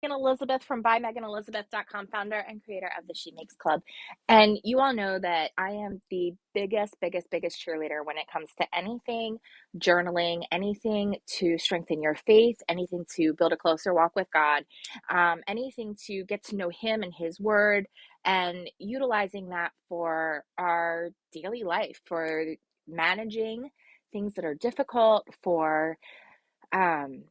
Elizabeth from ByMeganElizabeth.com, founder and creator of the She Makes Club. And you all know that I am the biggest cheerleader when it comes to anything journaling, anything to strengthen your faith, anything to build a closer walk with God, anything to get to know Him and His Word, and utilizing that for our daily life, for managing things that are difficult, for um,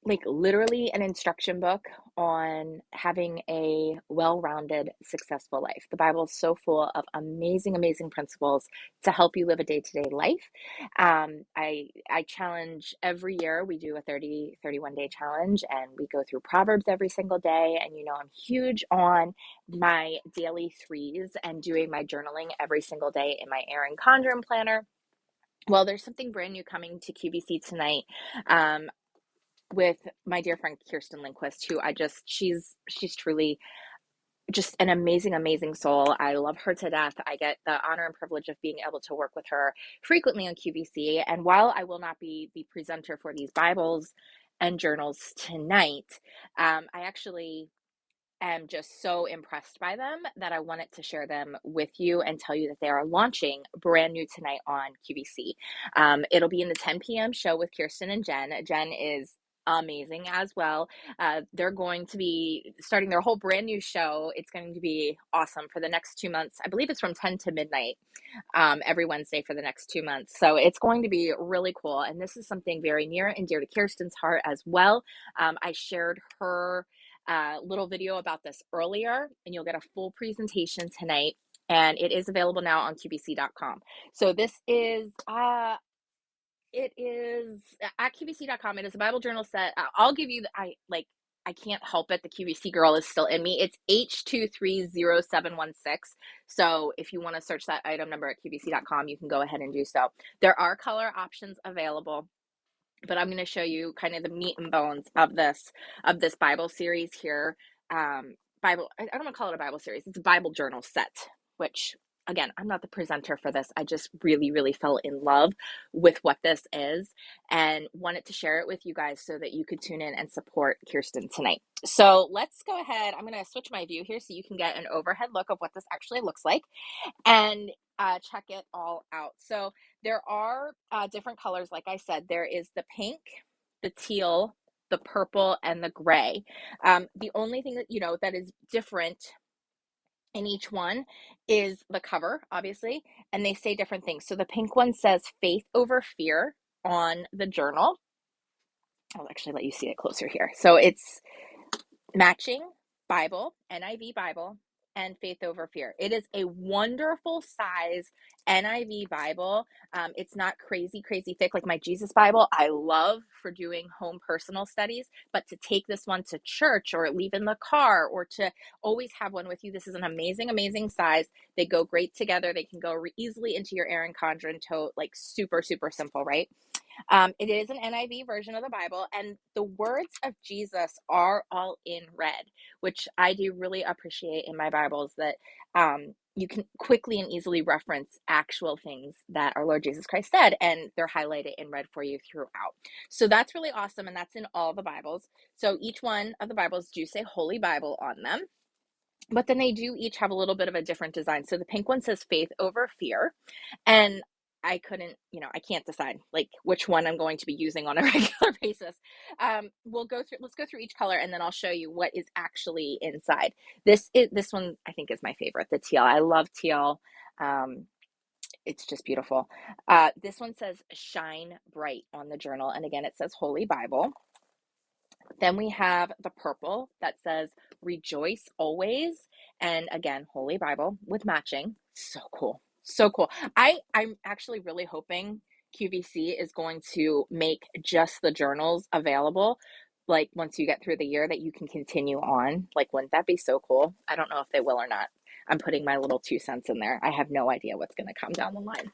like literally an instruction book on having a well-rounded, successful life. The Bible is so full of amazing principles to help you live a day-to-day life. I challenge every year. We do a 31 day challenge, and we go through Proverbs every single day. And I'm huge on my daily threes and doing my journaling every single day in my Erin Condren planner. Well, there's something brand new coming to QVC tonight. With my dear friend Kerstin Lindquist, who she's truly just an amazing soul. I love her to death. I get the honor and privilege of being able to work with her frequently on QVC. And while I will not be the presenter for these Bibles and journals tonight, I actually am just so impressed by them that I wanted to share them with you and tell you that they are launching brand new tonight on QVC. It'll be in the 10 p.m. show with Kirsten and Jen. Jen is amazing as well. They're going to be starting their whole brand new show. It's going to be awesome for the next 2 months. I believe it's from 10 to midnight every Wednesday for the next 2 months. So it's going to be really cool. And this is something very near and dear to Kirsten's heart as well. I shared her little video about this earlier, and you'll get a full presentation tonight, and it is available now on qvc.com. So this is it is at qvc.com. It is a Bible journal set. I'll give you I can't help it. The QVC girl is still in me. It's H230716. So if you want to search that item number at qvc.com, you can go ahead and do so. There are color options available, but I'm going to show you kind of the meat and bones of this Bible series here. I don't want to call it a Bible series. It's a Bible journal set, which again, I'm not the presenter for this. I just really fell in love with what this is and wanted to share it with you guys so that you could tune in and support Kirsten tonight. So let's go ahead. I'm going to switch my view here so you can get an overhead look of what this actually looks like, and check it all out. So there are different colors. Like I said, there is the pink, the teal, the purple, and the gray. The only thing that that is different in each one is the cover, obviously, and they say different things. So the pink one says faith over fear on the journal. I'll actually let you see it closer here. So it's matching Bible, NIV Bible, and Faith Over Fear. It is a wonderful size NIV Bible. It's not crazy thick like my Jesus Bible. I love for doing home personal studies, but to take this one to church or leave in the car or to always have one with you, this is an amazing size. They go great together. They can go easily into your Erin Condren tote, like super simple, right? It is an NIV version of the Bible, and the words of Jesus are all in red, which I do really appreciate in my Bibles, that you can quickly and easily reference actual things that our Lord Jesus Christ said, and they're highlighted in red for you throughout. So that's really awesome, and that's in all the Bibles. So each one of the Bibles do say Holy Bible on them, but then they do each have a little bit of a different design. So the pink one says Faith Over Fear, and I I can't decide like which one I'm going to be using on a regular basis. Let's go through each color, and then I'll show you what is actually inside. This one I think is my favorite, the teal. I love teal. It's just beautiful. This one says Shine Bright on the journal, and again, it says Holy Bible. Then we have the purple that says Rejoice Always, and again, Holy Bible with matching. So cool. So cool. I'm actually really hoping QVC is going to make just the journals available, like once you get through the year, that you can continue on. Like, wouldn't that be so cool? I don't know if they will or not. I'm putting my little 2 cents in there. I have no idea what's going to come down the line.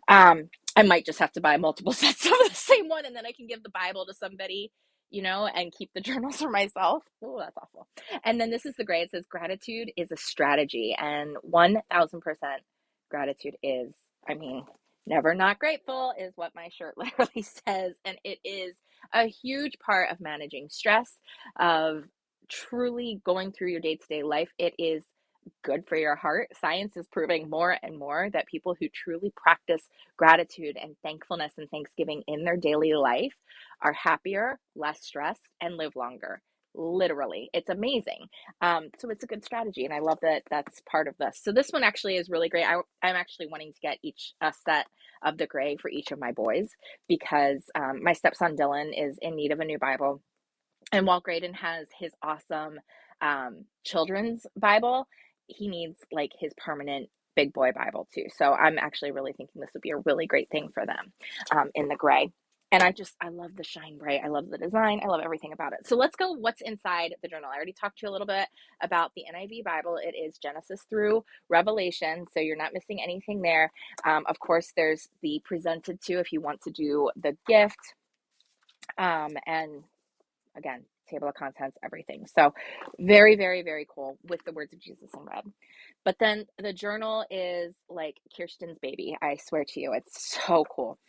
I might just have to buy multiple sets of the same one, and then I can give the Bible to somebody, and keep the journals for myself. Oh, that's awful. And then this is the gray. It says gratitude is a strategy, and 1000% gratitude is, never not grateful is what my shirt literally says. And it is a huge part of managing stress, of truly going through your day-to-day life, it is good for your heart. Science is proving more and more that people who truly practice gratitude and thankfulness and thanksgiving in their daily life are happier, less stressed, and live longer. Literally, it's amazing. So it's a good strategy, and I love that that's part of this. So this one actually is really great. I'm actually wanting to get each a set of the gray for each of my boys because my stepson Dylan is in need of a new Bible, and while Graydon has his awesome children's Bible, he needs like his permanent big boy Bible too. So I'm actually really thinking this would be a really great thing for them in the gray. And I love the shine bright. I love the design. I love everything about it. So let's go what's inside the journal. I already talked to you a little bit about the NIV Bible. It is Genesis through Revelation. So you're not missing anything there. Of course, there's the presented to if you want to do the gift. And again, table of contents, everything. So very, very, very cool with the words of Jesus in red. But then the journal is like Kirsten's baby. I swear to you, it's so cool.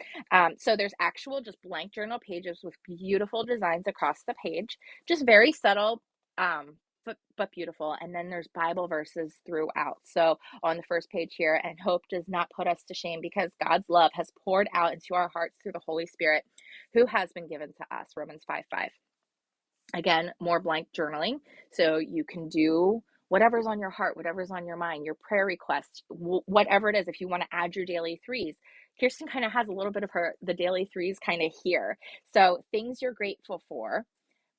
So there's actual just blank journal pages with beautiful designs across the page, just very subtle, but beautiful. And then there's Bible verses throughout. So on the first page here, and hope does not put us to shame because God's love has poured out into our hearts through the Holy Spirit who has been given to us. Romans 5:5. Again, more blank journaling. So you can do whatever's on your heart, whatever's on your mind, your prayer requests, whatever it is. If you want to add your daily threes, Kirsten kind of has a little bit of the daily threes kind of here. So things you're grateful for,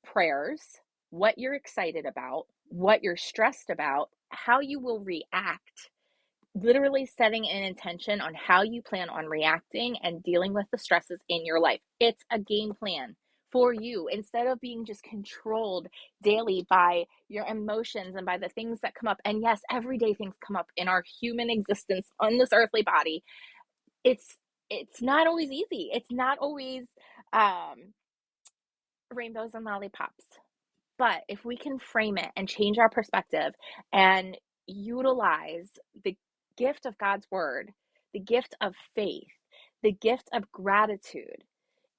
prayers, what you're excited about, what you're stressed about, how you will react, literally setting an intention on how you plan on reacting and dealing with the stresses in your life. It's a game plan for you instead of being just controlled daily by your emotions and by the things that come up. And yes, everyday things come up in our human existence on this earthly body. It's not always easy. It's not always rainbows and lollipops. But if we can frame it and change our perspective and utilize the gift of God's word, the gift of faith, the gift of gratitude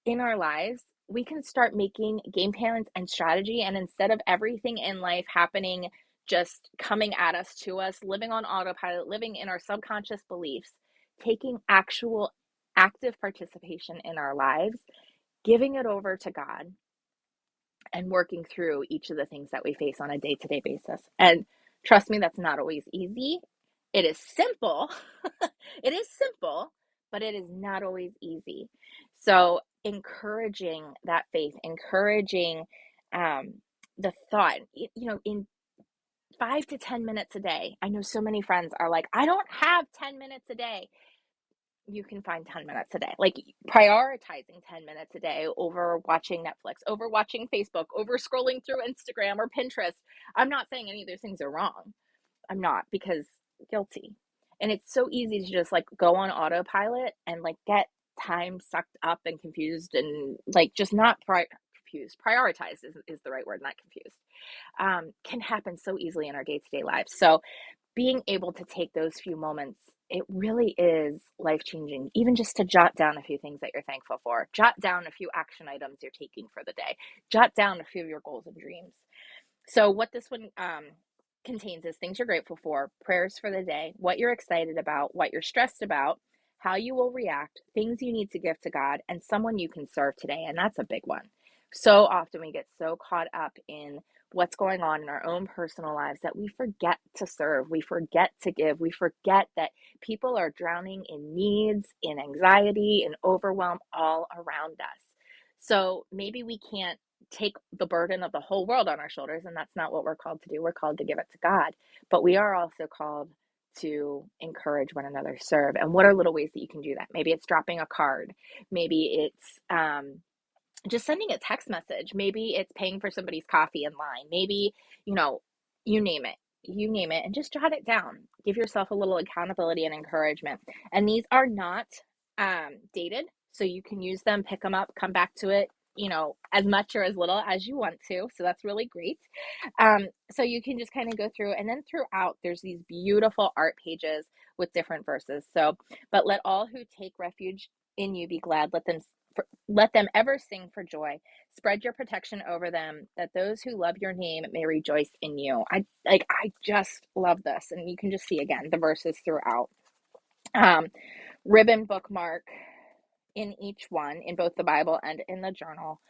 in our lives, we can start making game plans and strategy. And instead of everything in life happening, just coming at us, to us, living on autopilot, living in our subconscious beliefs, taking actual active participation in our lives, giving it over to God, and working through each of the things that we face on a day-to-day basis. And trust me, that's not always easy. It is simple. It is simple, but it is not always easy. So encouraging that faith, encouraging the thought, in 5 to 10 minutes a day. I know so many friends are like, I don't have 10 minutes a day. You can find 10 minutes a day, like prioritizing 10 minutes a day over watching Netflix, over watching Facebook, over scrolling through Instagram or Pinterest. I'm not saying any of those things are wrong. I'm not, because guilty. And it's so easy to just like go on autopilot and like get time sucked up and confused and like just not confused. Prioritized is the right word, not confused. Can happen so easily in our day-to-day lives. So being able to take those few moments, it really is life-changing, even just to jot down a few things that you're thankful for. Jot down a few action items you're taking for the day. Jot down a few of your goals and dreams. So what this one contains is things you're grateful for, prayers for the day, what you're excited about, what you're stressed about, how you will react, things you need to give to God, and someone you can serve today. And that's a big one. So often we get so caught up in what's going on in our own personal lives that we forget to serve, we forget to give, we forget that people are drowning in needs, in anxiety, in overwhelm all around us. So maybe we can't take the burden of the whole world on our shoulders, and that's not what we're called to do. We're called to give it to God, but we are also called to encourage one another, serve. And what are little ways that you can do that? Maybe it's dropping a card, maybe it's just sending a text message. Maybe it's paying for somebody's coffee in line. Maybe, you know, you name it. You name it, and just jot it down. Give yourself a little accountability and encouragement. And these are not dated, so you can use them, pick them up, come back to it, as much or as little as you want to. So that's really great. So you can just kind of go through, and then throughout, there's these beautiful art pages with different verses. So, but let all who take refuge in you be glad. Let them let them ever sing for joy. Spread your protection over them, that those who love your name may rejoice in you. I just love this. And you can just see again the verses throughout. Um, Ribbon bookmark in each one, in both the Bible and in the journal.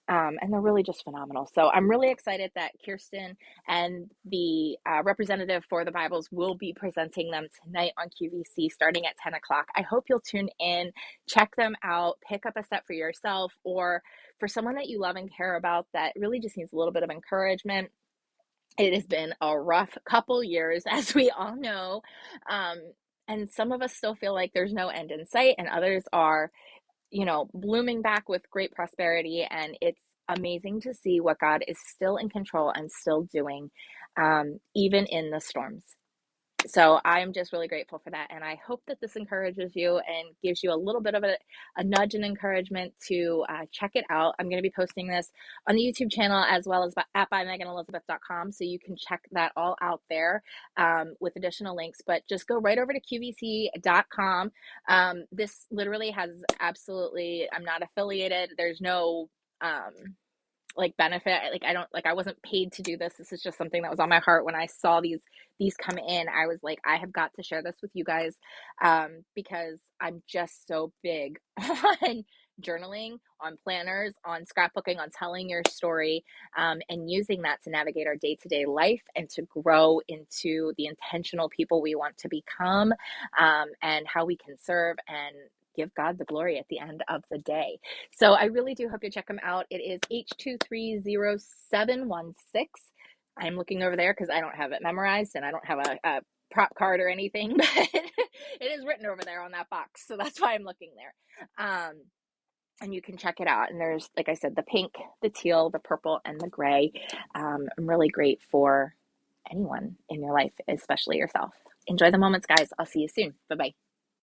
And they're really just phenomenal. So I'm really excited that Kerstin and the representative for the Bibles will be presenting them tonight on QVC starting at 10 o'clock. I hope you'll tune in, check them out, pick up a set for yourself or for someone that you love and care about that really just needs a little bit of encouragement. It has been a rough couple years, as we all know. Um, and some of us still feel like there's no end in sight, and others are blooming back with great prosperity. And it's amazing to see what God is still in control and still doing, even in the storms. So I'm just really grateful for that. And I hope that this encourages you and gives you a little bit of a nudge and encouragement to check it out. I'm going to be posting this on the YouTube channel as well as at bymeganelizabeth.com. So you can check that all out there with additional links. But just go right over to qvc.com. This literally has absolutely, I'm not affiliated. There's no benefit. I wasn't paid to do this. This is just something that was on my heart when I saw these come in. I was like, I have got to share this with you guys because I'm just so big on journaling, on planners, on scrapbooking, on telling your story, and using that to navigate our day-to-day life and to grow into the intentional people we want to become, and how we can serve and give God the glory at the end of the day. So I really do hope you check them out. It is H230716. I'm looking over there because I don't have it memorized and I don't have a prop card or anything, but it is written over there on that box. So that's why I'm looking there. And you can check it out. And there's, like I said, the pink, the teal, the purple, and the gray. I'm really great for anyone in your life, especially yourself. Enjoy the moments, guys. I'll see you soon. Bye-bye.